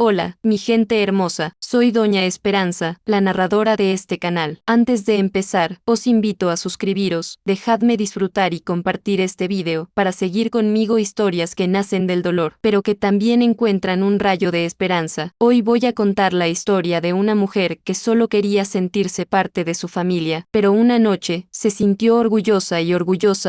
Hola, mi gente hermosa, soy Doña Esperanza, la narradora de este canal. Antes de empezar, os invito a suscribiros, dejadme disfrutar y compartir este video, para seguir conmigo historias que nacen del dolor, pero que también encuentran un rayo de esperanza. Hoy voy a contar la historia de una mujer que solo quería sentirse parte de su familia, pero una noche, se sintió orgullosa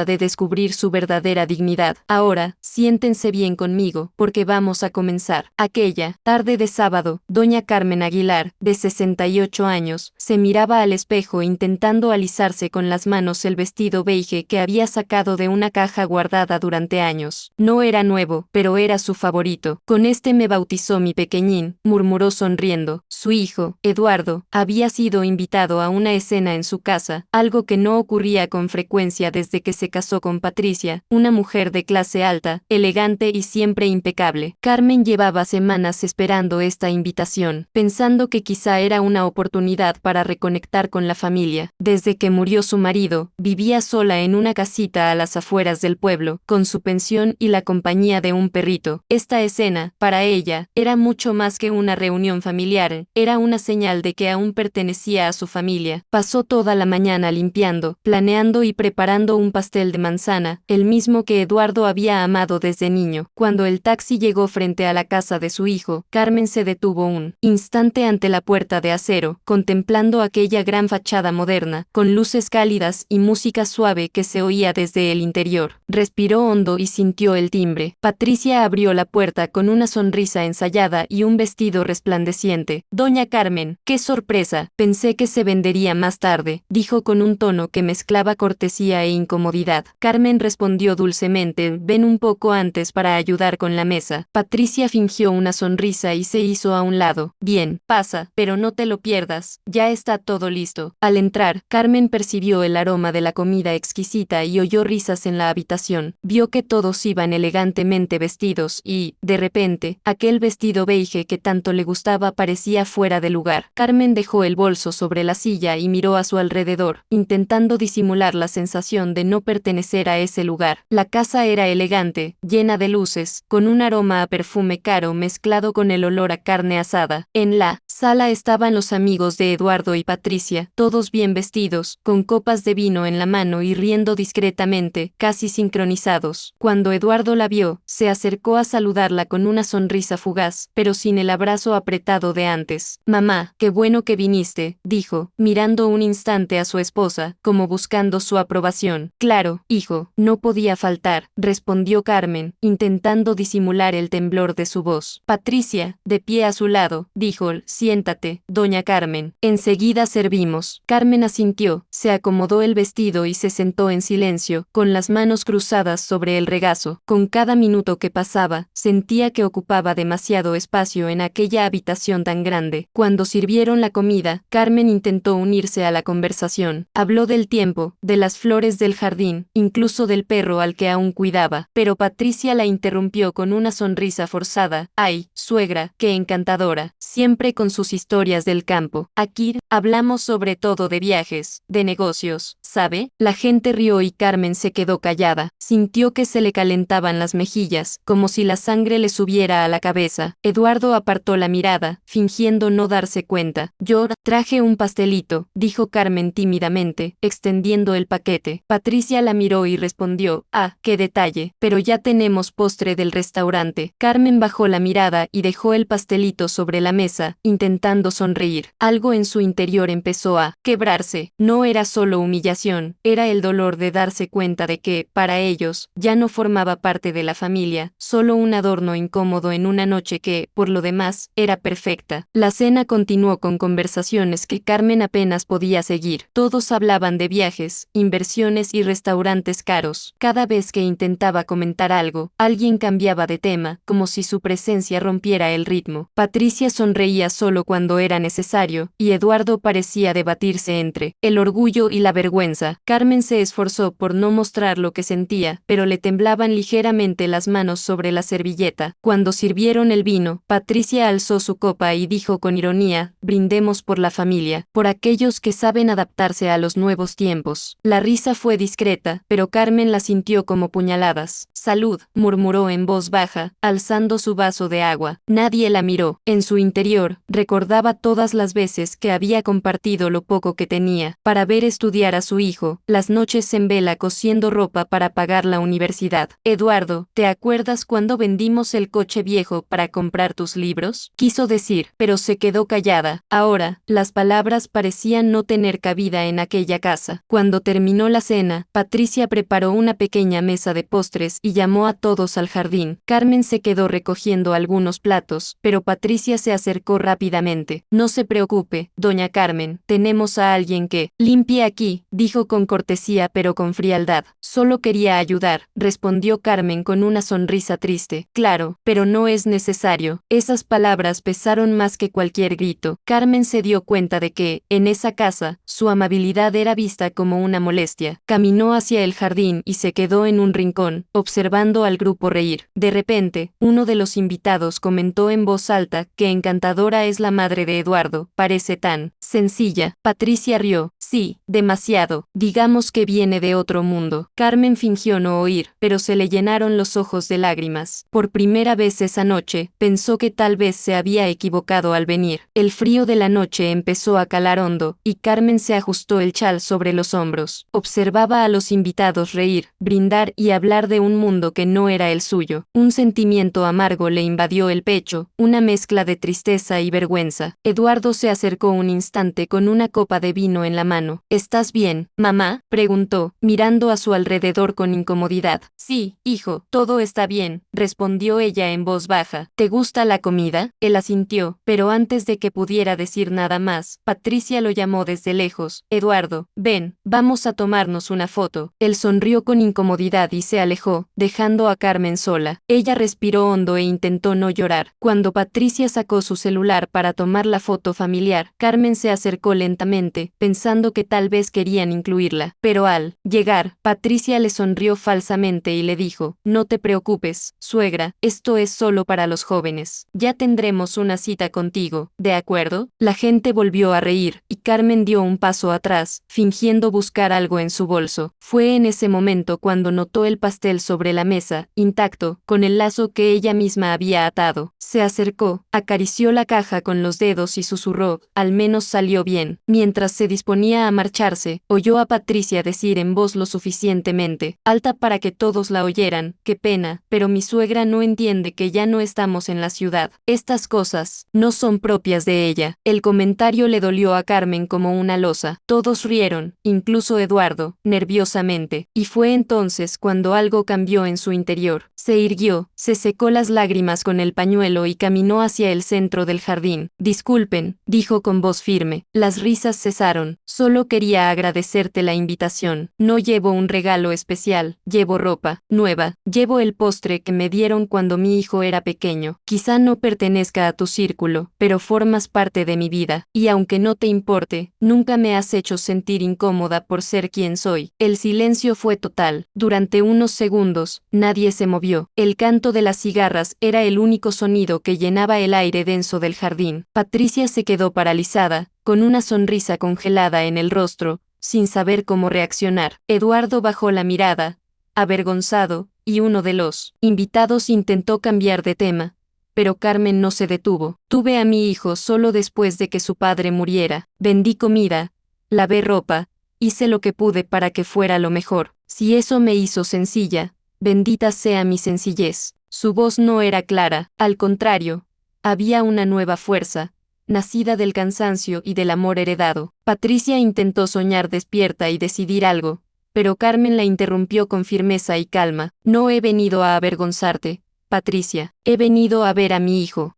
de descubrir su verdadera dignidad. Ahora, siéntense bien conmigo, porque vamos a comenzar. Aquella tarde de sábado, doña Carmen Aguilar, de 68 años, se miraba al espejo intentando alisarse con las manos el vestido beige que había sacado de una caja guardada durante años. No era nuevo, pero era su favorito. Con este me bautizó mi pequeñín, murmuró sonriendo. Su hijo, Eduardo, había sido invitado a una escena en su casa, algo que no ocurría con frecuencia desde que se casó con Patricia, una mujer de clase alta, elegante y siempre impecable. Carmen llevaba semanas esperando esta invitación, pensando que quizá era una oportunidad para reconectar con la familia. Desde que murió su marido, vivía sola en una casita a las afueras del pueblo, con su pensión y la compañía de un perrito. Esta escena, para ella, era mucho más que una reunión familiar, era una señal de que aún pertenecía a su familia. Pasó toda la mañana limpiando, planeando y preparando un pastel de manzana, el mismo que Eduardo había amado desde niño. Cuando el taxi llegó frente a la casa de su hijo, Carmen se detuvo un instante ante la puerta de acero, contemplando aquella gran fachada moderna, con luces cálidas y música suave que se oía desde el interior. Respiró hondo y sintió el timbre. Patricia abrió la puerta con una sonrisa ensayada y un vestido resplandeciente. «Doña Carmen, qué sorpresa, pensé que se vendería más tarde», dijo con un tono que mezclaba cortesía e incomodidad. Carmen respondió dulcemente: «Ven un poco antes para ayudar con la mesa». Patricia fingió una sonrisa y se hizo a un lado. «Bien, pasa, pero no te lo pierdas, ya está todo listo». Al entrar, Carmen percibió el aroma de la comida exquisita y oyó risas en la habitación. Vio que todos iban elegantemente vestidos y, de repente, aquel vestido beige que tanto le gustaba parecía fuera de lugar. Carmen dejó el bolso sobre la silla y miró a su alrededor, intentando disimular la sensación de no pertenecer a ese lugar. La casa era elegante, llena de luces, con un aroma a perfume caro mezclado con el olor a carne asada. En la sala estaban los amigos de Eduardo y Patricia, todos bien vestidos, con copas de vino en la mano y riendo discretamente, casi sincronizados. Cuando Eduardo la vio, se acercó a saludarla con una sonrisa fugaz, pero sin el abrazo apretado de antes. «Mamá, qué bueno que viniste», dijo, mirando un instante a su esposa, como buscando su aprobación. «Claro, hijo, no podía faltar», respondió Carmen, intentando disimular el temblor de su voz. Patricia, de pie a su lado, dijo: «Siéntate, doña Carmen, enseguida servimos». Carmen asintió, se acomodó el vestido y se sentó en silencio, con las manos cruzadas sobre el regazo. Con cada minuto que pasaba, sentía que ocupaba demasiado espacio en aquella habitación tan grande. Cuando sirvieron la comida, Carmen intentó unirse a la conversación. Habló del tiempo, de las flores del jardín, incluso del perro al que aún cuidaba, pero Patricia la interrumpió con una sonrisa forzada. «Ay, suegra, qué encantadora, siempre con sus historias del campo. Aquí hablamos sobre todo de viajes, de negocios, ¿sabe?». La gente rió y Carmen se quedó callada. Sintió que se le calentaban las mejillas, como si la sangre le subiera a la cabeza. Eduardo apartó la mirada, fingiendo no darse cuenta. «Yo traje un pastelito», dijo Carmen tímidamente, extendiendo el paquete. Patricia la miró y respondió: «Ah, qué detalle, pero ya tenemos postre del restaurante». Carmen bajó la mirada y dejó el pastelito sobre la mesa, intentando sonreír. Algo en su interior empezó a quebrarse. No era solo humillación, era el dolor de darse cuenta de que, para ellos, ya no formaba parte de la familia, solo un adorno incómodo en una noche que, por lo demás, era perfecta. La cena continuó con conversaciones que Carmen apenas podía seguir. Todos hablaban de viajes, inversiones y restaurantes caros. Cada vez que intentaba comentar algo, alguien cambiaba de tema, como si su presencia rompiera el ritmo. Patricia sonreía solo cuando era necesario, y Eduardo parecía debatirse entre el orgullo y la vergüenza. Carmen se esforzó por no mostrar lo que sentía, pero le temblaban ligeramente las manos sobre la servilleta. Cuando sirvieron el vino, Patricia alzó su copa y dijo con ironía: «Brindemos por la familia, por aquellos que saben adaptarse a los nuevos tiempos». La risa fue discreta, pero Carmen la sintió como puñaladas. Salud, murmuró en voz baja, alzando su vaso de agua. Nadie la miró. En su interior, recordaba todas las veces que había compartido lo poco que tenía para ver estudiar a su hijo, las noches en vela cosiendo ropa para pagar la universidad. Eduardo, ¿te acuerdas cuando vendimos el coche viejo para comprar tus libros? Quiso decir, pero se quedó callada. Ahora, las palabras parecían no tener cabida en aquella casa. Cuando terminó la cena, Patricia preparó una pequeña mesa de postres y llamó a todos al jardín. Carmen se quedó recogiendo algunos platos, pero Patricia se acercó rápidamente. No se preocupe, doña Carmen, tenemos a alguien que limpie aquí, dijo con cortesía pero con frialdad. Solo quería ayudar, respondió Carmen con una sonrisa triste. Claro, pero no es necesario. Esas palabras pesaron más que cualquier grito. Carmen se dio cuenta de que, en esa casa, su amabilidad era vista como una molestia. Caminó hacia el jardín y se quedó en un rincón, observando al grupo reír. De repente, uno de los invitados comentó en voz alta que encantadora es la madre de Eduardo, parece tan sencilla. Patricia rió. Sí, demasiado. Digamos que viene de otro mundo. Carmen fingió no oír, pero se le llenaron los ojos de lágrimas. Por primera vez esa noche, pensó que tal vez se había equivocado al venir. El frío de la noche empezó a calar hondo, y Carmen se ajustó el chal sobre los hombros. Observaba a los invitados reír, brindar y hablar de un mundo que no era el suyo. Un sentimiento amargo le invadió el pecho, una mezcla de tristeza y vergüenza. Eduardo se acercó un instante con una copa de vino en la mano. ¿Estás bien, mamá?, preguntó, mirando a su alrededor con incomodidad. Sí, hijo, todo está bien, respondió ella en voz baja. ¿Te gusta la comida? Él asintió, pero antes de que pudiera decir nada más, Patricia lo llamó desde lejos. Eduardo, ven, vamos a tomarnos una foto. Él sonrió con incomodidad y se alejó, dejando a Carmen sola. Ella respiró hondo e intentó no llorar. Cuando Patricia sacó su celular para tomar la foto familiar, Carmen se acercó lentamente, pensando que tal vez querían incluirla. Pero al llegar, Patricia le sonrió falsamente y le dijo, no te preocupes, suegra, esto es solo para los jóvenes. Ya tendremos una cita contigo, ¿de acuerdo? La gente volvió a reír, y Carmen dio un paso atrás, fingiendo buscar algo en su bolso. Fue en ese momento cuando notó el pastel sobre la mesa, intacto, con el lazo que ella misma había atado. Se acercó, acarició la caja con los dedos y susurró, al menos salió bien. Mientras se disponía a marcharse, oyó a Patricia decir en voz lo suficientemente alta para que todos la oyeran, qué pena, pero mi suegra no entiende que ya no estamos en la ciudad. Estas cosas no son propias de ella. El comentario le dolió a Carmen como una losa. Todos rieron, incluso Eduardo, nerviosamente, y fue entonces cuando algo cambió en su interior. Se irguió, se secó las lágrimas con el pañuelo y caminó hacia el centro del jardín. Disculpen, dijo con voz firme. Las risas cesaron. Solo quería agradecerte la invitación. No llevo un regalo especial, llevo ropa nueva, llevo el postre que me dieron cuando mi hijo era pequeño. Quizá no pertenezca a tu círculo, pero formas parte de mi vida, y aunque no te importe, nunca me has hecho sentir incómoda por ser quien soy. El silencio fue total. Durante unos segundos, nadie se movió. El canto de las cigarras era el único sonido que llenaba el aire denso del jardín. Patricia se quedó paralizada, con una sonrisa congelada en el rostro, sin saber cómo reaccionar. Eduardo bajó la mirada, avergonzado, y uno de los invitados intentó cambiar de tema. Pero Carmen no se detuvo. Tuve a mi hijo solo después de que su padre muriera. Vendí comida, lavé ropa, hice lo que pude para que fuera lo mejor. Si eso me hizo sencilla, bendita sea mi sencillez. Su voz no era clara, al contrario, había una nueva fuerza, nacida del cansancio y del amor heredado. Patricia intentó soñar despierta y decidir algo, pero Carmen la interrumpió con firmeza y calma. No he venido a avergonzarte, Patricia, he venido a ver a mi hijo.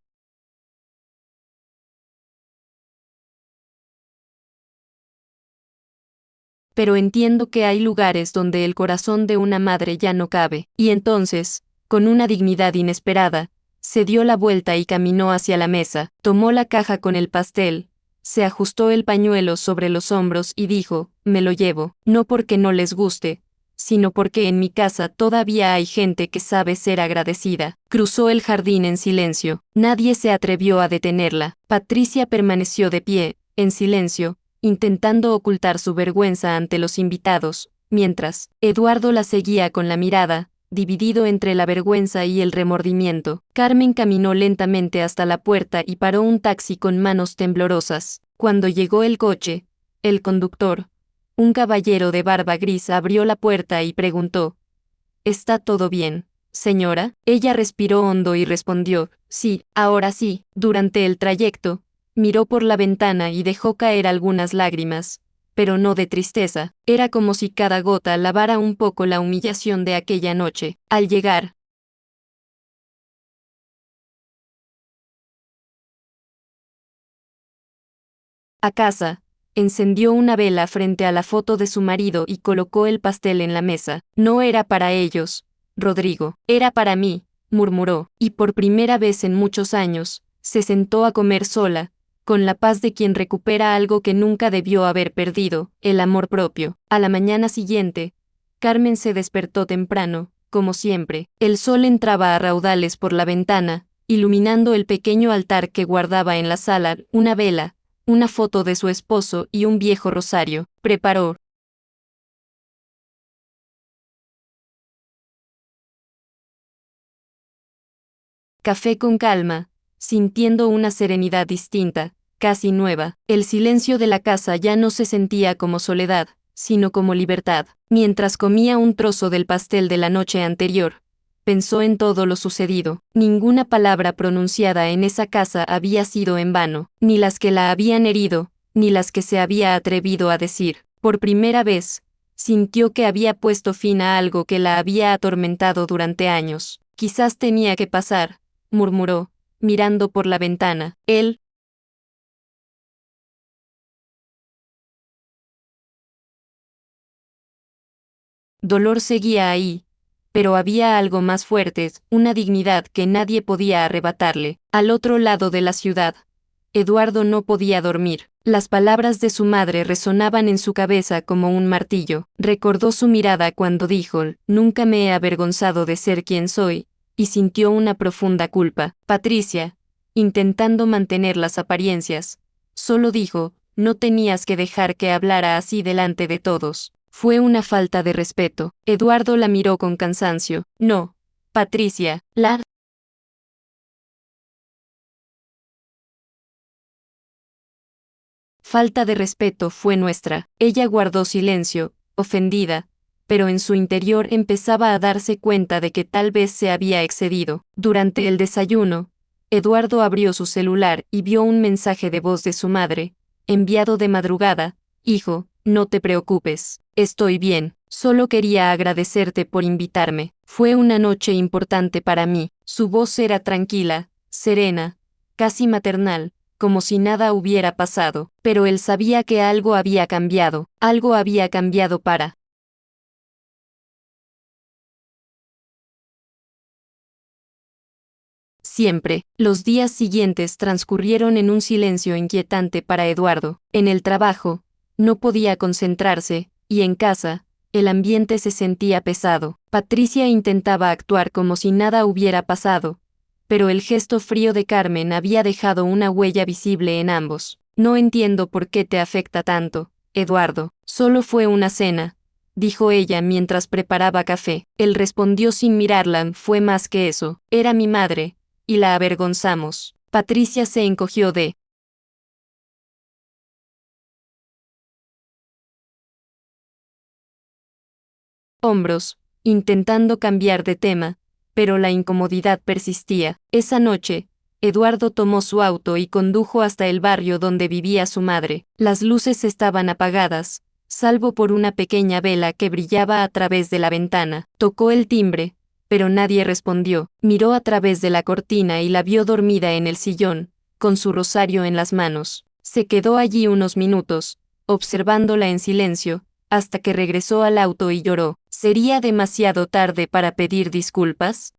Pero entiendo que hay lugares donde el corazón de una madre ya no cabe. Y entonces, con una dignidad inesperada, se dio la vuelta y caminó hacia la mesa, tomó la caja con el pastel, se ajustó el pañuelo sobre los hombros y dijo, me lo llevo, no porque no les guste, sino porque en mi casa todavía hay gente que sabe ser agradecida. Cruzó el jardín en silencio. Nadie se atrevió a detenerla. Patricia permaneció de pie, en silencio, intentando ocultar su vergüenza ante los invitados, mientras Eduardo la seguía con la mirada, dividido entre la vergüenza y el remordimiento. Carmen caminó lentamente hasta la puerta y paró un taxi con manos temblorosas. Cuando llegó el coche, el conductor, un caballero de barba gris, abrió la puerta y preguntó: ¿Está todo bien, señora? Ella respiró hondo y respondió: sí, ahora sí. Durante el trayecto, miró por la ventana y dejó caer algunas lágrimas, pero no de tristeza. Era como si cada gota lavara un poco la humillación de aquella noche. Al llegar a casa, encendió una vela frente a la foto de su marido y colocó el pastel en la mesa. No era para ellos, Rodrigo, era para mí, murmuró, y por primera vez en muchos años, se sentó a comer sola, con la paz de quien recupera algo que nunca debió haber perdido, el amor propio. A la mañana siguiente, Carmen se despertó temprano, como siempre. El sol entraba a raudales por la ventana, iluminando el pequeño altar que guardaba en la sala, una vela, una foto de su esposo y un viejo rosario. Preparó café con calma, sintiendo una serenidad distinta, casi nueva. El silencio de la casa ya no se sentía como soledad, sino como libertad. Mientras comía un trozo del pastel de la noche anterior, pensó en todo lo sucedido. Ninguna palabra pronunciada en esa casa había sido en vano, ni las que la habían herido, ni las que se había atrevido a decir. Por primera vez, sintió que había puesto fin a algo que la había atormentado durante años. Quizás tenía que pasar, murmuró, mirando por la ventana. El dolor seguía ahí, pero había algo más fuerte, una dignidad que nadie podía arrebatarle. Al otro lado de la ciudad, Eduardo no podía dormir. Las palabras de su madre resonaban en su cabeza como un martillo. Recordó su mirada cuando dijo: nunca me he avergonzado de ser quien soy, y sintió una profunda culpa. Patricia, intentando mantener las apariencias, solo dijo: no tenías que dejar que hablara así delante de todos. Fue una falta de respeto. Eduardo la miró con cansancio. No, Patricia, la falta de respeto fue nuestra. Ella guardó silencio, ofendida, pero en su interior empezaba a darse cuenta de que tal vez se había excedido. Durante el desayuno, Eduardo abrió su celular y vio un mensaje de voz de su madre, enviado de madrugada: hijo, no te preocupes, estoy bien, solo quería agradecerte por invitarme. Fue una noche importante para mí. Su voz era tranquila, serena, casi maternal, como si nada hubiera pasado, pero él sabía que algo había cambiado para siempre. Los días siguientes transcurrieron en un silencio inquietante para Eduardo. En el trabajo, no podía concentrarse, y en casa, el ambiente se sentía pesado. Patricia intentaba actuar como si nada hubiera pasado, pero el gesto frío de Carmen había dejado una huella visible en ambos. No entiendo por qué te afecta tanto, Eduardo. Solo fue una cena, dijo ella mientras preparaba café. Él respondió sin mirarla: fue más que eso, era mi madre, y la avergonzamos. Patricia se encogió de hombros, intentando cambiar de tema, pero la incomodidad persistía. Esa noche, Eduardo tomó su auto y condujo hasta el barrio donde vivía su madre. Las luces estaban apagadas, salvo por una pequeña vela que brillaba a través de la ventana. Tocó el timbre, pero nadie respondió. Miró a través de la cortina y la vio dormida en el sillón, con su rosario en las manos. Se quedó allí unos minutos, observándola en silencio, hasta que regresó al auto y lloró. ¿Sería demasiado tarde para pedir disculpas?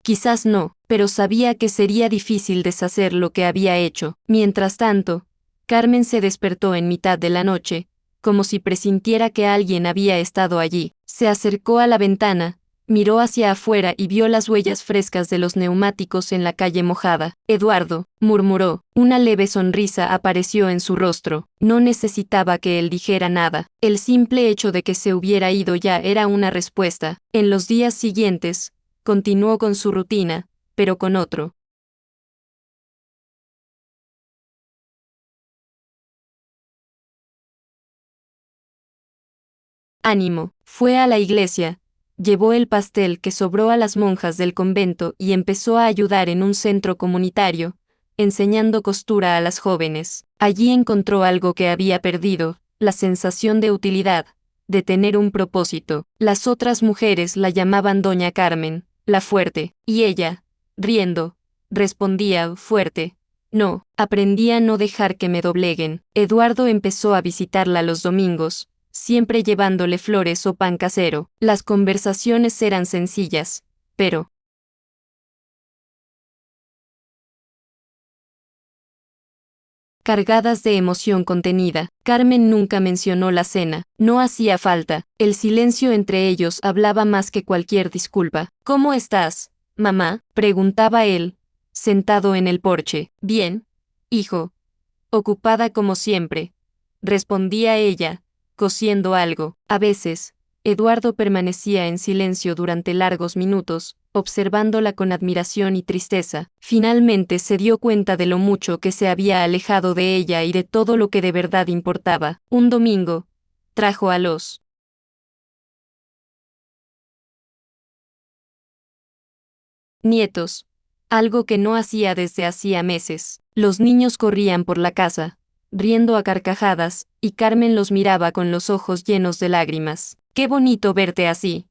Quizás no, pero sabía que sería difícil deshacer lo que había hecho. Mientras tanto, Carmen se despertó en mitad de la noche, como si presintiera que alguien había estado allí. Se acercó a la ventana, Miró hacia afuera y vio las huellas frescas de los neumáticos en la calle mojada. Eduardo, murmuró. Una leve sonrisa apareció en su rostro. No necesitaba que él dijera nada. El simple hecho de que se hubiera ido ya era una respuesta. En los días siguientes, continuó con su rutina, pero con otro. Ánimo. Fue a la iglesia, llevó el pastel que sobró a las monjas del convento y empezó a ayudar en un centro comunitario, enseñando costura a las jóvenes. Allí encontró algo que había perdido, la sensación de utilidad, de tener un propósito. Las otras mujeres la llamaban Doña Carmen, la fuerte, y ella, riendo, respondía fuerte. No, aprendí a no dejar que me dobleguen. Eduardo empezó a visitarla los domingos, siempre llevándole flores o pan casero. Las conversaciones eran sencillas, pero cargadas de emoción contenida. Carmen nunca mencionó la cena, no hacía falta, el silencio entre ellos hablaba más que cualquier disculpa. ¿Cómo estás, mamá?, preguntaba él, sentado en el porche. Bien, hijo. Ocupada como siempre, respondía ella, cosiendo algo. A veces, Eduardo permanecía en silencio durante largos minutos, observándola con admiración y tristeza. Finalmente se dio cuenta de lo mucho que se había alejado de ella y de todo lo que de verdad importaba. Un domingo, trajo a los nietos, algo que no hacía desde hacía meses. Los niños corrían por la casa, riendo a carcajadas, y Carmen los miraba con los ojos llenos de lágrimas. «Qué bonito verte así,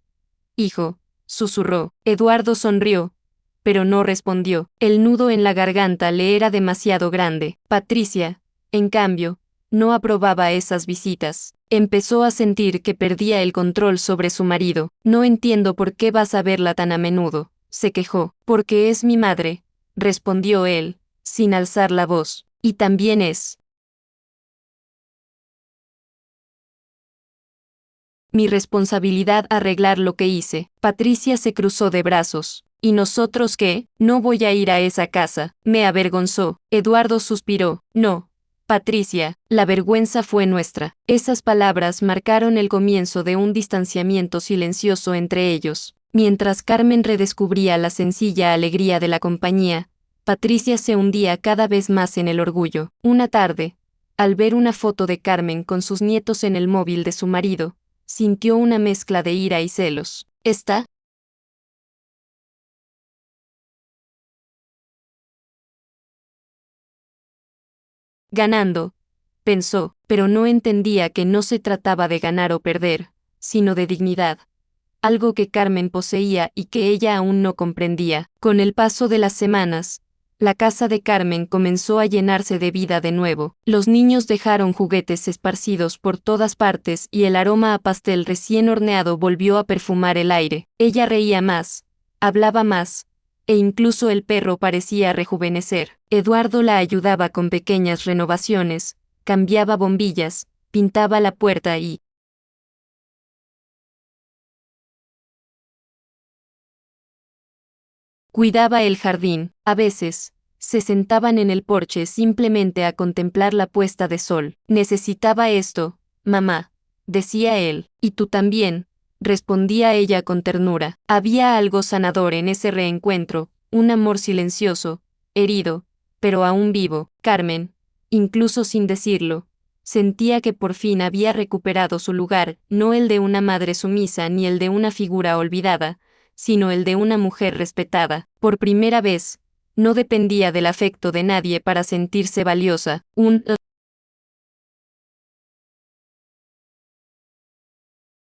hijo», susurró. Eduardo sonrió, pero no respondió. El nudo en la garganta le era demasiado grande. Patricia, en cambio, no aprobaba esas visitas. Empezó a sentir que perdía el control sobre su marido. «No entiendo por qué vas a verla tan a menudo», se quejó. «Porque es mi madre», respondió él, sin alzar la voz. «Y también es mi responsabilidad arreglar lo que hice». Patricia se cruzó de brazos. «¿Y nosotros qué? No voy a ir a esa casa», me avergonzó. Eduardo suspiró. «No, Patricia, la vergüenza fue nuestra». Esas palabras marcaron el comienzo de un distanciamiento silencioso entre ellos. Mientras Carmen redescubría la sencilla alegría de la compañía, Patricia se hundía cada vez más en el orgullo. Una tarde, al ver una foto de Carmen con sus nietos en el móvil de su marido, sintió una mezcla de ira y celos. «¿Está ganando?», pensó, pero no entendía que no se trataba de ganar o perder, sino de dignidad, algo que Carmen poseía y que ella aún no comprendía. Con el paso de las semanas, la casa de Carmen comenzó a llenarse de vida de nuevo. Los niños dejaron juguetes esparcidos por todas partes y el aroma a pastel recién horneado volvió a perfumar el aire. Ella reía más, hablaba más, e incluso el perro parecía rejuvenecer. Eduardo la ayudaba con pequeñas renovaciones, cambiaba bombillas, pintaba la puerta y cuidaba el jardín. A veces, se sentaban en el porche simplemente a contemplar la puesta de sol. «Necesitaba esto, mamá», decía él. «Y tú también», respondía ella con ternura. Había algo sanador en ese reencuentro, un amor silencioso, herido, pero aún vivo. Carmen, incluso sin decirlo, sentía que por fin había recuperado su lugar, no el de una madre sumisa ni el de una figura olvidada, sino el de una mujer respetada. Por primera vez, no dependía del afecto de nadie para sentirse valiosa. Un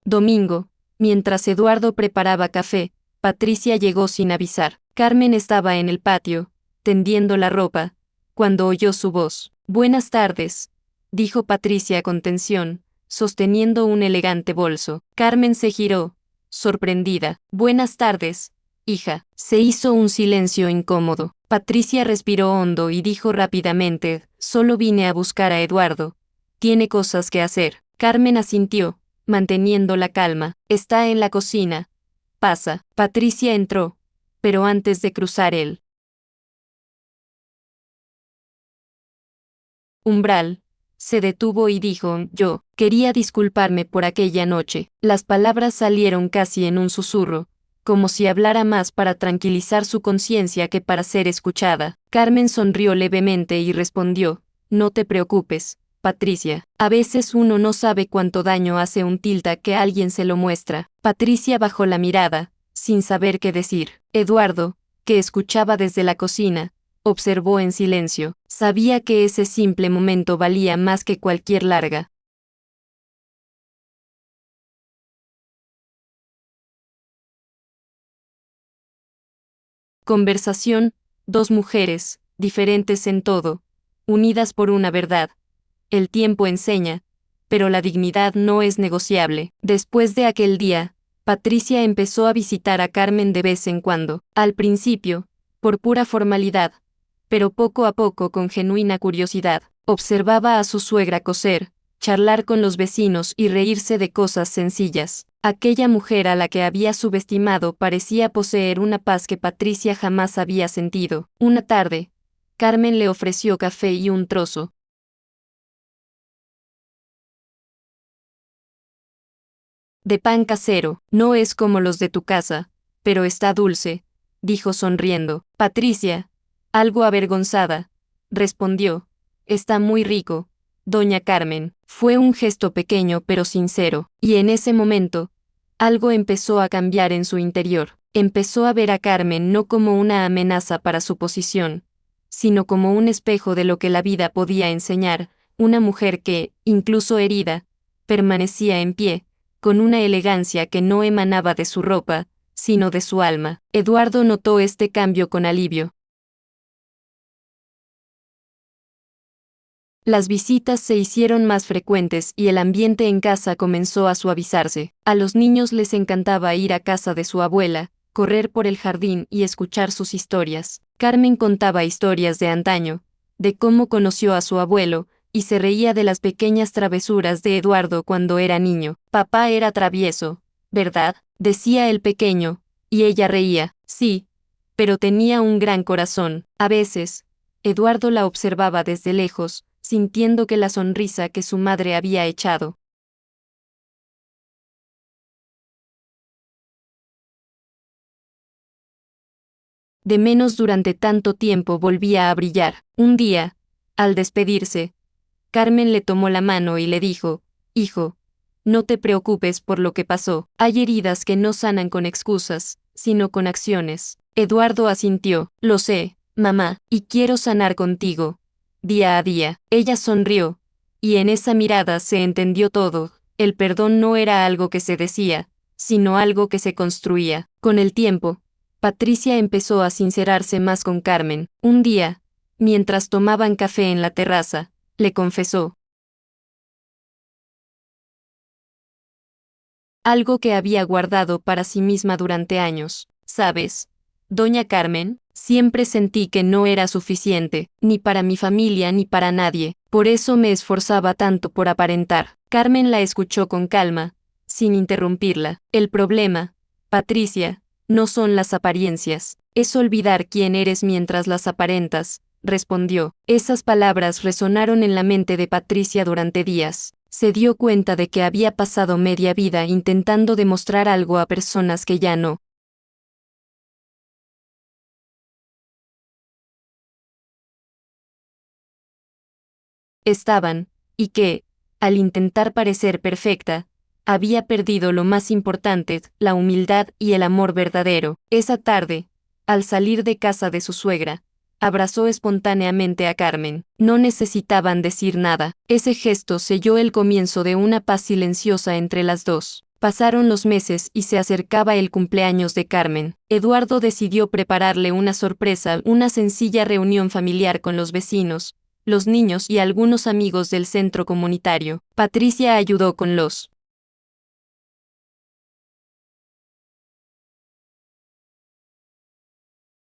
domingo, mientras Eduardo preparaba café, Patricia llegó sin avisar. Carmen estaba en el patio, tendiendo la ropa, cuando oyó su voz. «Buenas tardes», dijo Patricia con tensión, sosteniendo un elegante bolso. Carmen se giró, sorprendida. «Buenas tardes, hija». Se hizo un silencio incómodo. Patricia respiró hondo y dijo rápidamente: «Solo vine a buscar a Eduardo. Tiene cosas que hacer». Carmen asintió, manteniendo la calma. «Está en la cocina», Pasa. Patricia entró, pero antes de cruzar el umbral, se detuvo y dijo, yo quería disculparme por aquella noche. Las palabras salieron casi en un susurro, como si hablara más para tranquilizar su conciencia que para ser escuchada. Carmen sonrió levemente y respondió, no te preocupes, Patricia. A veces uno no sabe cuánto daño hace un tilta que alguien se lo muestra. Patricia bajó la mirada, sin saber qué decir. Eduardo, que escuchaba desde la cocina, observó en silencio. Sabía que ese simple momento valía más que cualquier larga conversación. Dos mujeres, diferentes en todo, unidas por una verdad. El tiempo enseña, pero la dignidad no es negociable. Después de aquel día, Patricia empezó a visitar a Carmen de vez en cuando, al principio, por pura formalidad, pero poco a poco con genuina curiosidad. Observaba a su suegra coser, charlar con los vecinos y reírse de cosas sencillas. Aquella mujer a la que había subestimado parecía poseer una paz que Patricia jamás había sentido. Una tarde, Carmen le ofreció café y un trozo de pan casero. No es como los de tu casa, pero está dulce, dijo sonriendo. Patricia, algo avergonzada, respondió, está muy rico, doña Carmen. Fue un gesto pequeño pero sincero, y en ese momento, algo empezó a cambiar en su interior. Empezó a ver a Carmen no como una amenaza para su posición, sino como un espejo de lo que la vida podía enseñar, una mujer que, incluso herida, permanecía en pie, con una elegancia que no emanaba de su ropa, sino de su alma. Eduardo notó este cambio con alivio. Las visitas se hicieron más frecuentes y el ambiente en casa comenzó a suavizarse. A los niños les encantaba ir a casa de su abuela, correr por el jardín y escuchar sus historias. Carmen contaba historias de antaño, de cómo conoció a su abuelo, y se reía de las pequeñas travesuras de Eduardo cuando era niño. Papá era travieso, ¿verdad?, decía el pequeño, y ella reía. Sí, pero tenía un gran corazón. A veces, Eduardo la observaba desde lejos, sintiendo que la sonrisa que su madre había echado de menos durante tanto tiempo volvía a brillar. Un día, al despedirse, Carmen le tomó la mano y le dijo, hijo, no te preocupes por lo que pasó. Hay heridas que no sanan con excusas, sino con acciones. Eduardo asintió, lo sé, mamá, y quiero sanar contigo, día a día. Ella sonrió, y en esa mirada se entendió todo. El perdón no era algo que se decía, sino algo que se construía. Con el tiempo, Patricia empezó a sincerarse más con Carmen. Un día, mientras tomaban café en la terraza, le confesó algo que había guardado para sí misma durante años. ¿Sabes, doña Carmen? Siempre sentí que no era suficiente, ni para mi familia ni para nadie. Por eso me esforzaba tanto por aparentar. Carmen la escuchó con calma, sin interrumpirla. El problema, Patricia, no son las apariencias, es olvidar quién eres mientras las aparentas, respondió. Esas palabras resonaron en la mente de Patricia durante días. Se dio cuenta de que había pasado media vida intentando demostrar algo a personas que ya no estaban, y que, al intentar parecer perfecta, había perdido lo más importante, la humildad y el amor verdadero. Esa tarde, al salir de casa de su suegra, abrazó espontáneamente a Carmen. No necesitaban decir nada. Ese gesto selló el comienzo de una paz silenciosa entre las dos. Pasaron los meses y se acercaba el cumpleaños de Carmen. Eduardo decidió prepararle una sorpresa, una sencilla reunión familiar con los vecinos, los niños y algunos amigos del centro comunitario. Patricia ayudó con los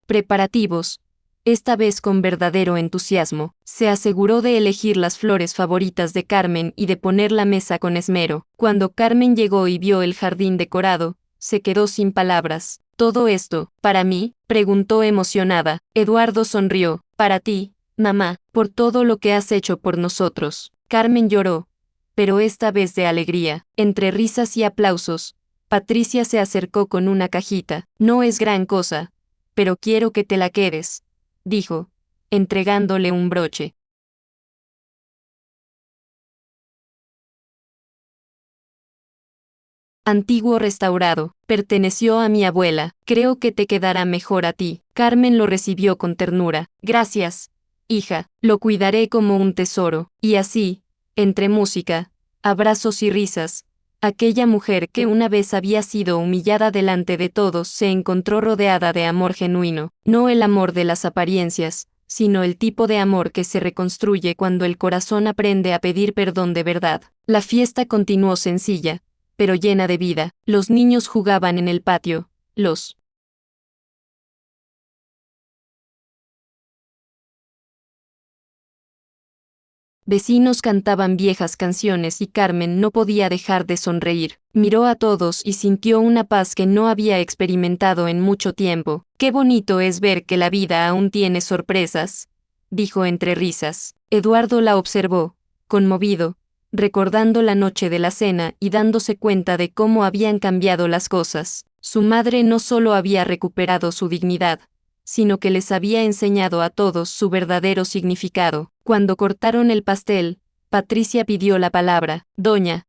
preparativos, esta vez con verdadero entusiasmo. Se aseguró de elegir las flores favoritas de Carmen y de poner la mesa con esmero. Cuando Carmen llegó y vio el jardín decorado, se quedó sin palabras. ¿Todo esto, para mí?, preguntó emocionada. Eduardo sonrió. Para ti, mamá, por todo lo que has hecho por nosotros. Carmen lloró, pero esta vez de alegría. Entre risas y aplausos, Patricia se acercó con una cajita. No es gran cosa, pero quiero que te la quedes, dijo, entregándole un broche. Antiguo restaurado, perteneció a mi abuela, creo que te quedará mejor a ti. Carmen lo recibió con ternura. Gracias, hija, lo cuidaré como un tesoro. Y así, entre música, abrazos y risas, aquella mujer que una vez había sido humillada delante de todos se encontró rodeada de amor genuino, no el amor de las apariencias, sino el tipo de amor que se reconstruye cuando el corazón aprende a pedir perdón de verdad. La fiesta continuó sencilla, pero llena de vida. Los niños jugaban en el patio, los vecinos cantaban viejas canciones y Carmen no podía dejar de sonreír. Miró a todos y sintió una paz que no había experimentado en mucho tiempo. Qué bonito es ver que la vida aún tiene sorpresas, dijo entre risas. Eduardo la observó, conmovido, recordando la noche de la cena y dándose cuenta de cómo habían cambiado las cosas. Su madre no solo había recuperado su dignidad, sino que les había enseñado a todos su verdadero significado. Cuando cortaron el pastel, Patricia pidió la palabra. Doña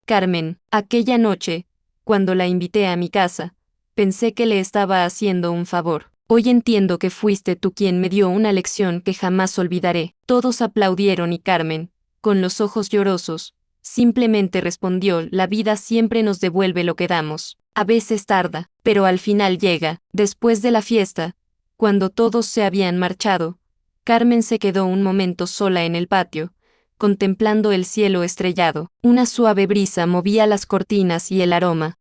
Carmen, aquella noche, cuando la invité a mi casa, pensé que le estaba haciendo un favor. Hoy entiendo que fuiste tú quien me dio una lección que jamás olvidaré. Todos aplaudieron y Carmen, con los ojos llorosos, simplemente respondió: la vida siempre nos devuelve lo que damos. A veces tarda, pero al final llega. Después de la fiesta, cuando todos se habían marchado, Carmen se quedó un momento sola en el patio, contemplando el cielo estrellado. Una suave brisa movía las cortinas y el aroma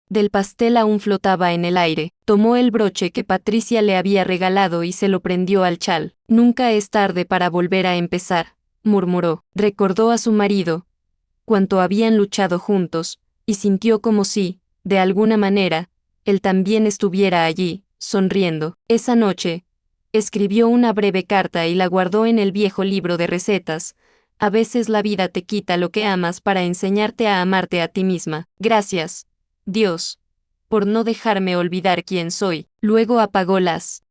del pastel aún flotaba en el aire. Tomó el broche que Patricia le había regalado y se lo prendió al chal. Nunca es tarde para volver a empezar, murmuró. Recordó a su marido, cuánto habían luchado juntos, y sintió como si, de alguna manera, él también estuviera allí, sonriendo. Esa noche, escribió una breve carta y la guardó en el viejo libro de recetas. A veces la vida te quita lo que amas para enseñarte a amarte a ti misma. Gracias, Dios, por no dejarme olvidar quién soy. Luego apagó las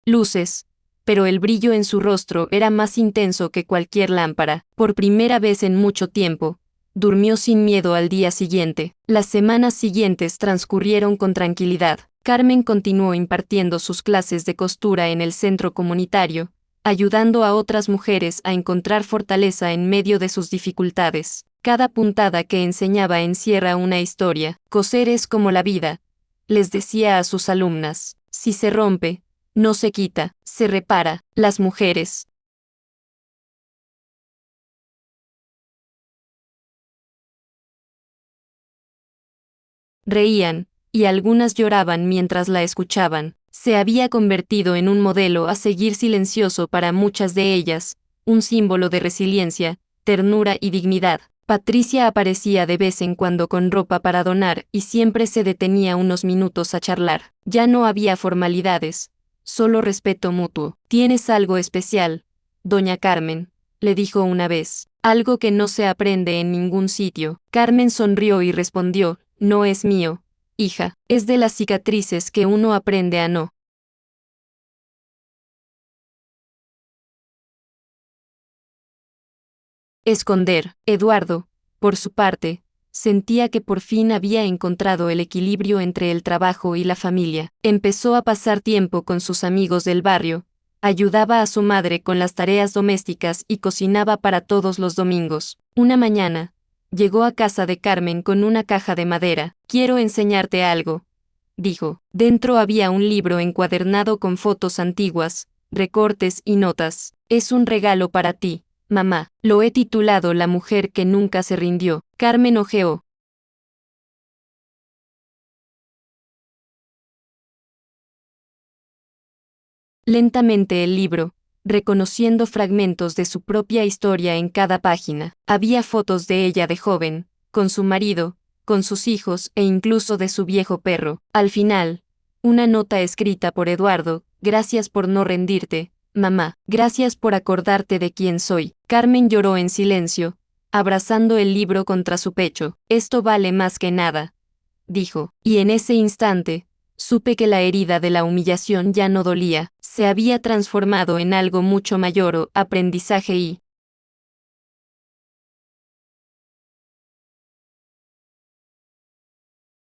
luces, pero el brillo en su rostro era más intenso que cualquier lámpara. Por primera vez en mucho tiempo, durmió sin miedo al día siguiente. Las semanas siguientes transcurrieron con tranquilidad. Carmen continuó impartiendo sus clases de costura en el centro comunitario, ayudando a otras mujeres a encontrar fortaleza en medio de sus dificultades. Cada puntada que enseñaba encierra una historia. Coser es como la vida, les decía a sus alumnas. Si se rompe, no se quita, se repara. Las mujeres reían, y algunas lloraban mientras la escuchaban. Se había convertido en un modelo a seguir silencioso para muchas de ellas, un símbolo de resiliencia, ternura y dignidad. Patricia aparecía de vez en cuando con ropa para donar y siempre se detenía unos minutos a charlar. Ya no había formalidades, solo respeto mutuo. ¿Tienes algo especial, doña Carmen?, le dijo una vez. Algo que no se aprende en ningún sitio. Carmen sonrió y respondió: no es mío, hija, es de las cicatrices que uno aprende a no esconder. Eduardo, por su parte, sentía que por fin había encontrado el equilibrio entre el trabajo y la familia. Empezó a pasar tiempo con sus amigos del barrio, ayudaba a su madre con las tareas domésticas y cocinaba para todos los domingos. Una mañana, llegó a casa de Carmen con una caja de madera. Quiero enseñarte algo, dijo. Dentro había un libro encuadernado con fotos antiguas, recortes y notas. Es un regalo para ti, mamá. Lo he titulado La mujer que nunca se rindió. Carmen ojeó lentamente el libro, reconociendo fragmentos de su propia historia en cada página. Había fotos de ella de joven, con su marido, con sus hijos e incluso de su viejo perro. Al final, una nota escrita por Eduardo: gracias por no rendirte, mamá. Gracias por acordarte de quién soy. Carmen lloró en silencio, abrazando el libro contra su pecho. Esto vale más que nada, dijo. Y en ese instante, supe que la herida de la humillación ya no dolía, se había transformado en algo mucho mayor: aprendizaje y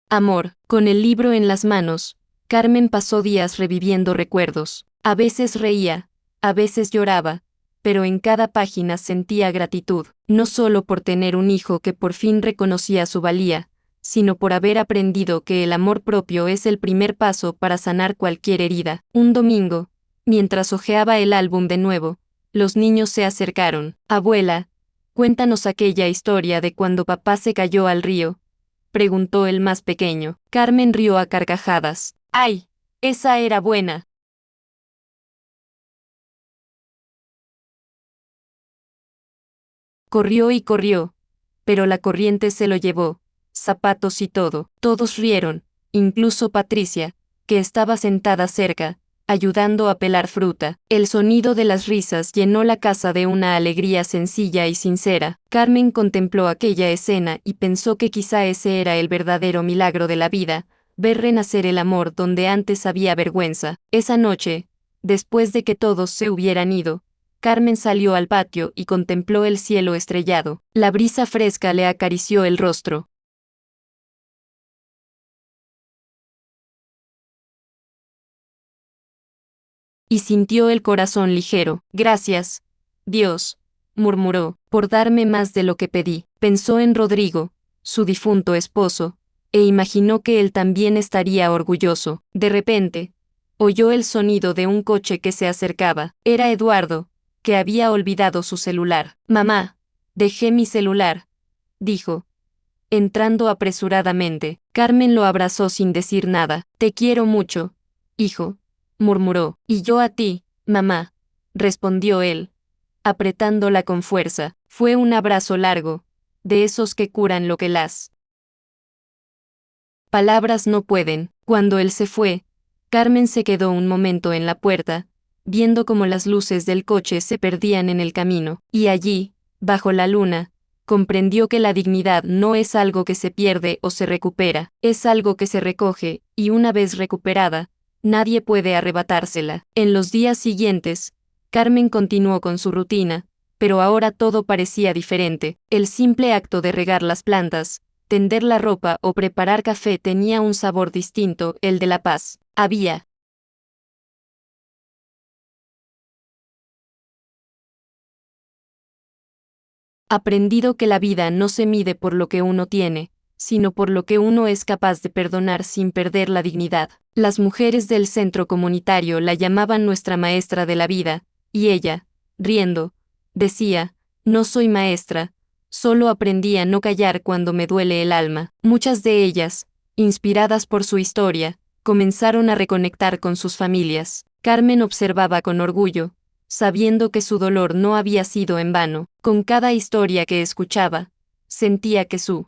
amor. Con el libro en las manos, Carmen pasó días reviviendo recuerdos. A veces reía, a veces lloraba, pero en cada página sentía gratitud, no solo por tener un hijo que por fin reconocía su valía, sino por haber aprendido que el amor propio es el primer paso para sanar cualquier herida. Un domingo, mientras hojeaba el álbum de nuevo, los niños se acercaron. Abuela, cuéntanos aquella historia de cuando papá se cayó al río, preguntó el más pequeño. Carmen rió a carcajadas. ¡Ay! Esa era buena. Corrió y corrió, pero la corriente se lo llevó, zapatos y todo. Todos rieron, incluso Patricia, que estaba sentada cerca, ayudando a pelar fruta. El sonido de las risas llenó la casa de una alegría sencilla y sincera. Carmen contempló aquella escena y pensó que quizá ese era el verdadero milagro de la vida, ver renacer el amor donde antes había vergüenza. Esa noche, después de que todos se hubieran ido, Carmen salió al patio y contempló el cielo estrellado. La brisa fresca le acarició el rostro. Y sintió el corazón ligero. Gracias, Dios, murmuró, por darme más de lo que pedí. Pensó en Rodrigo, su difunto esposo, e imaginó que él también estaría orgulloso. De repente, oyó el sonido de un coche que se acercaba. Era Eduardo, que había olvidado su celular. Mamá, dejé mi celular, dijo, entrando apresuradamente. Carmen lo abrazó sin decir nada. Te quiero mucho, hijo, murmuró. Y yo a ti, mamá, respondió él, apretándola con fuerza. Fue un abrazo largo, de esos que curan lo que las palabras no pueden. Cuando él se fue, Carmen se quedó un momento en la puerta, viendo cómo las luces del coche se perdían en el camino, y allí, bajo la luna, comprendió que la dignidad no es algo que se pierde o se recupera, es algo que se recoge, y una vez recuperada, nadie puede arrebatársela. En los días siguientes, Carmen continuó con su rutina, pero ahora todo parecía diferente. El simple acto de regar las plantas, tender la ropa o preparar café tenía un sabor distinto: el de la paz. Había aprendido que la vida no se mide por lo que uno tiene, sino por lo que uno es capaz de perdonar sin perder la dignidad. Las mujeres del centro comunitario la llamaban nuestra maestra de la vida, y ella, riendo, decía: no soy maestra, solo aprendí a no callar cuando me duele el alma. Muchas de ellas, inspiradas por su historia, comenzaron a reconectar con sus familias. Carmen observaba con orgullo, sabiendo que su dolor no había sido en vano. Con cada historia que escuchaba, sentía que su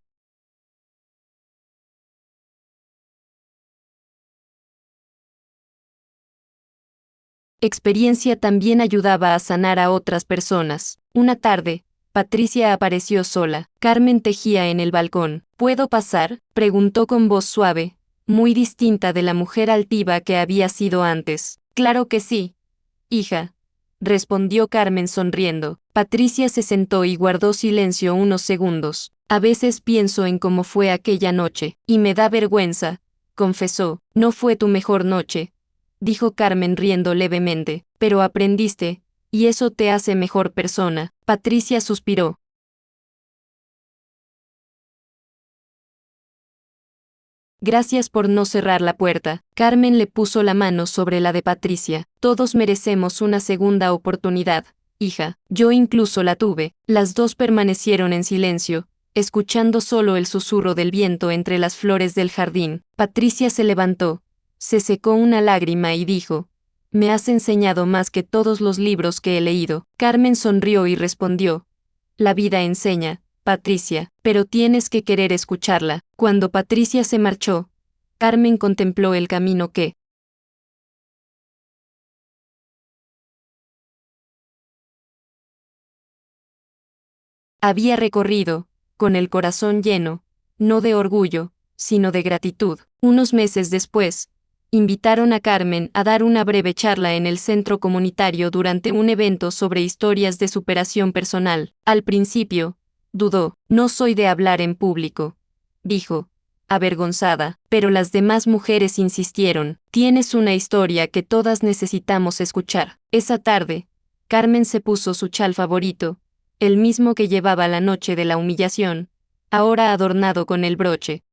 experiencia también ayudaba a sanar a otras personas. Una tarde, Patricia apareció sola. Carmen tejía en el balcón. ¿Puedo pasar?, preguntó con voz suave, muy distinta de la mujer altiva que había sido antes. Claro que sí, hija, respondió Carmen sonriendo. Patricia se sentó y guardó silencio unos segundos. A veces pienso en cómo fue aquella noche, y me da vergüenza, confesó. No fue tu mejor noche, dijo Carmen riendo levemente, pero aprendiste, y eso te hace mejor persona. Patricia suspiró. Gracias por no cerrar la puerta. Carmen le puso la mano sobre la de Patricia. Todos merecemos una segunda oportunidad, hija. Yo incluso la tuve. Las dos permanecieron en silencio, escuchando solo el susurro del viento entre las flores del jardín. Patricia se levantó, se secó una lágrima y dijo: «Me has enseñado más que todos los libros que he leído». Carmen sonrió y respondió: «La vida enseña, Patricia, pero tienes que querer escucharla». Cuando Patricia se marchó, Carmen contempló el camino que había recorrido, con el corazón lleno, no de orgullo, sino de gratitud. Unos meses después, invitaron a Carmen a dar una breve charla en el centro comunitario durante un evento sobre historias de superación personal. Al principio, dudó. «No soy de hablar en público», dijo, avergonzada, pero las demás mujeres insistieron: «Tienes una historia que todas necesitamos escuchar». Esa tarde, Carmen se puso su chal favorito, el mismo que llevaba la noche de la humillación, ahora adornado con el broche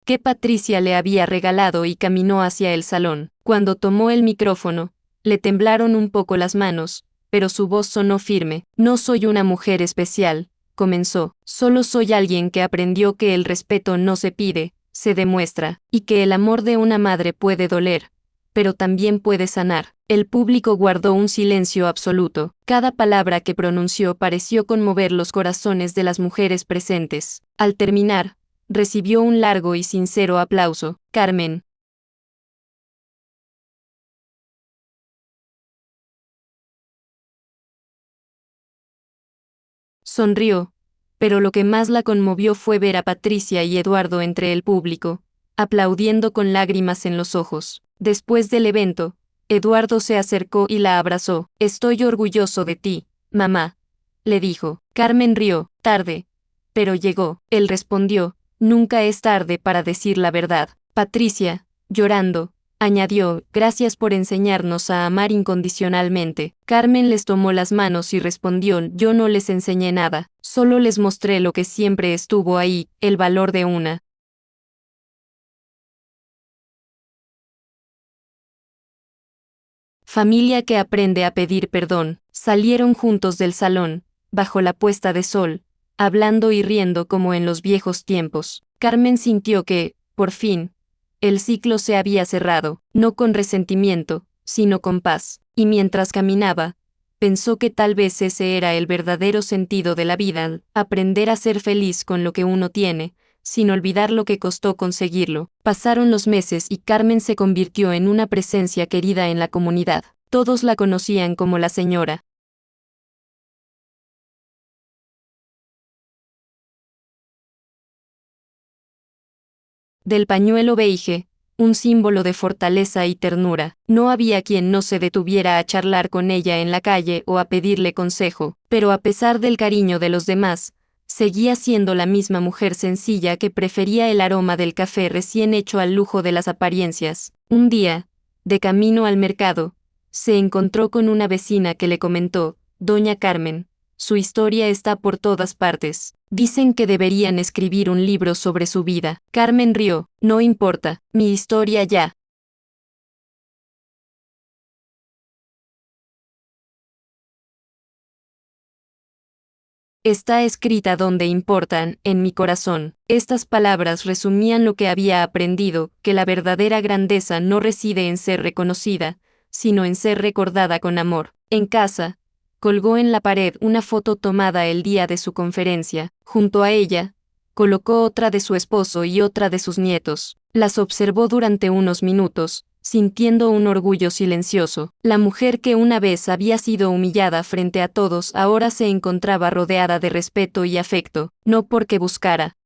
que Patricia le había regalado y caminó hacia el salón. Cuando tomó el micrófono, le temblaron un poco las manos, pero su voz sonó firme. «No soy una mujer especial», comenzó, «solo soy alguien que aprendió que el respeto no se pide, se demuestra, y que el amor de una madre puede doler, pero también puede sanar». El público guardó un silencio absoluto. Cada palabra que pronunció pareció conmover los corazones de las mujeres presentes. Al terminar, recibió un largo y sincero aplauso. Carmen sonrió, pero lo que más la conmovió fue ver a Patricia y Eduardo entre el público, aplaudiendo con lágrimas en los ojos. Después del evento, Eduardo se acercó y la abrazó. «Estoy orgulloso de ti, mamá», le dijo. Carmen rió. «Tarde, pero llegó». Él respondió: «Nunca es tarde para decir la verdad». Patricia, llorando, añadió: «Gracias por enseñarnos a amar incondicionalmente». Carmen les tomó las manos y respondió: «Yo no les enseñé nada, solo les mostré lo que siempre estuvo ahí, el valor de una familia que aprende a pedir perdón». Salieron juntos del salón, bajo la puesta de sol, hablando y riendo como en los viejos tiempos. Carmen sintió que, por fin, el ciclo se había cerrado, no con resentimiento, sino con paz, y mientras caminaba, pensó que tal vez ese era el verdadero sentido de la vida: aprender a ser feliz con lo que uno tiene, sin olvidar lo que costó conseguirlo. Pasaron los meses y Carmen se convirtió en una presencia querida en la comunidad. Todos la conocían como la señora del pañuelo beige, un símbolo de fortaleza y ternura. No había quien no se detuviera a charlar con ella en la calle o a pedirle consejo, pero a pesar del cariño de los demás, seguía siendo la misma mujer sencilla que prefería el aroma del café recién hecho al lujo de las apariencias. Un día, de camino al mercado, se encontró con una vecina que le comentó: «Doña Carmen, su historia está por todas partes. Dicen que deberían escribir un libro sobre su vida». Carmen rió: «No importa, mi historia ya está escrita donde importan, en mi corazón». Estas palabras resumían lo que había aprendido: que la verdadera grandeza no reside en ser reconocida, sino en ser recordada con amor. En casa, colgó en la pared una foto tomada el día de su conferencia. Junto a ella, colocó otra de su esposo y otra de sus nietos. Las observó durante unos minutos, sintiendo un orgullo silencioso. La mujer que una vez había sido humillada frente a todos ahora se encontraba rodeada de respeto y afecto, no porque buscara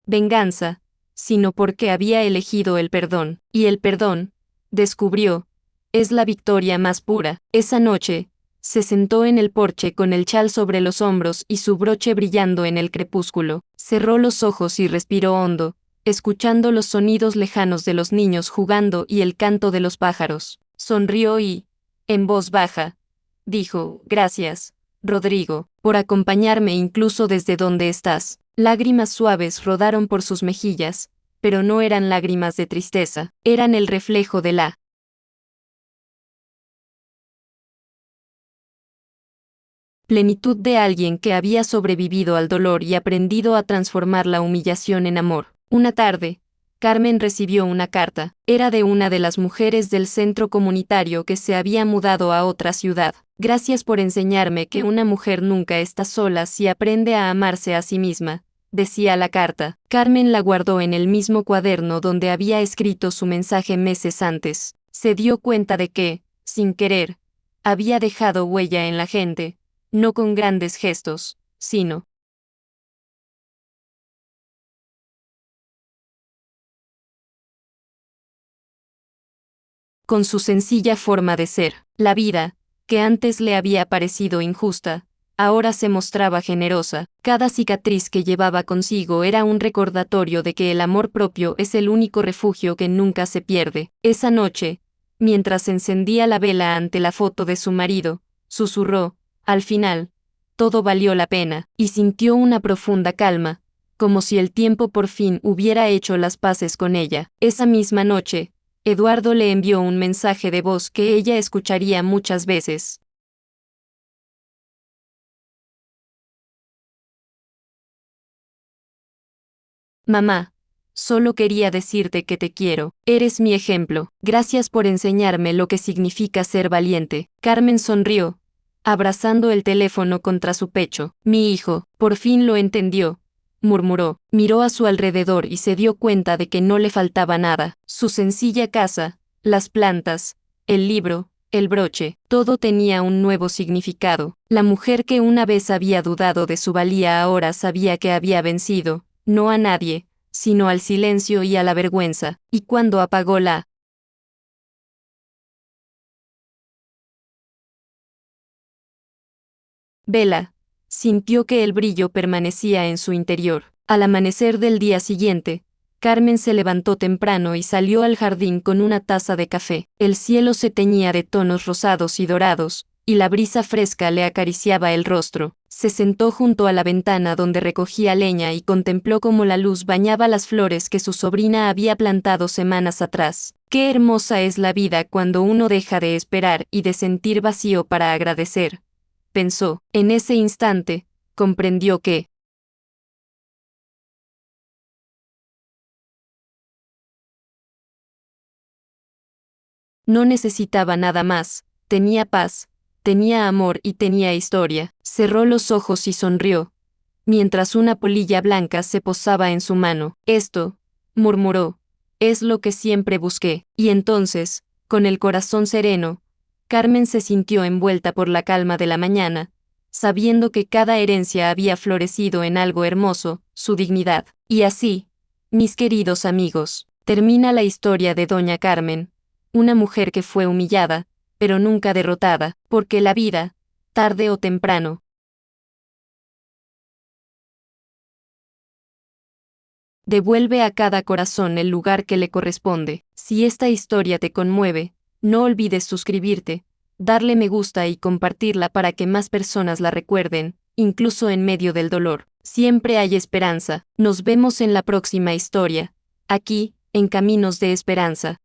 venganza, sino porque había elegido el perdón. Y el perdón, descubrió, es la victoria más pura. Esa noche, se sentó en el porche con el chal sobre los hombros y su broche brillando en el crepúsculo. Cerró los ojos y respiró hondo, escuchando los sonidos lejanos de los niños jugando y el canto de los pájaros. Sonrió y, en voz baja, dijo: «Gracias, Rodrigo, por por acompañarme incluso desde donde estás. Lágrimas suaves rodaron por sus mejillas, pero no eran lágrimas de tristeza, eran el reflejo de la plenitud de alguien que había sobrevivido al dolor y aprendido a transformar la humillación en amor. Una tarde, Carmen recibió una carta. Era de una de las mujeres del centro comunitario que se había mudado a otra ciudad. Gracias por enseñarme que una mujer nunca está sola si aprende a amarse a sí misma, decía la carta. Carmen la guardó en el mismo cuaderno donde había escrito su mensaje meses antes. Se dio cuenta de que, sin querer, había dejado huella en la gente, no con grandes gestos, sino con su sencilla forma de ser. La vida, que antes le había parecido injusta, ahora se mostraba generosa. Cada cicatriz que llevaba consigo era un recordatorio de que el amor propio es el único refugio que nunca se pierde. Esa noche, mientras encendía la vela ante la foto de su marido, susurró, al final, todo valió la pena, y sintió una profunda calma, como si el tiempo por fin hubiera hecho las paces con ella. Esa misma noche, Eduardo le envió un mensaje de voz que ella escucharía muchas veces. Mamá, solo quería decirte que te quiero. Eres mi ejemplo. Gracias por enseñarme lo que significa ser valiente. Carmen sonrió, abrazando el teléfono contra su pecho. Mi hijo, por fin lo entendió, murmuró. Miró a su alrededor y se dio cuenta de que no le faltaba nada. Su sencilla casa, las plantas, el libro, el broche, todo tenía un nuevo significado. La mujer que una vez había dudado de su valía ahora sabía que había vencido, no a nadie, sino al silencio y a la vergüenza. Y cuando apagó la vela, sintió que el brillo permanecía en su interior. Al amanecer del día siguiente, Carmen se levantó temprano y salió al jardín con una taza de café. El cielo se teñía de tonos rosados y dorados, y la brisa fresca le acariciaba el rostro. Se sentó junto a la ventana donde recogía leña y contempló cómo la luz bañaba las flores que su sobrina había plantado semanas atrás. Qué hermosa es la vida cuando uno deja de esperar y de sentir vacío para agradecer, pensó. En ese instante, comprendió que no necesitaba nada más, tenía paz, tenía amor y tenía historia. Cerró los ojos y sonrió, mientras una polilla blanca se posaba en su mano. Esto, murmuró, es lo que siempre busqué. Y entonces, con el corazón sereno, Carmen se sintió envuelta por la calma de la mañana, sabiendo que cada herencia había florecido en algo hermoso, su dignidad. Y así, mis queridos amigos, termina la historia de Doña Carmen, una mujer que fue humillada, pero nunca derrotada, porque la vida, tarde o temprano, devuelve a cada corazón el lugar que le corresponde. Si esta historia te conmueve, no olvides suscribirte, darle me gusta y compartirla para que más personas la recuerden, incluso en medio del dolor. Siempre hay esperanza. Nos vemos en la próxima historia, aquí, en Caminos de Esperanza.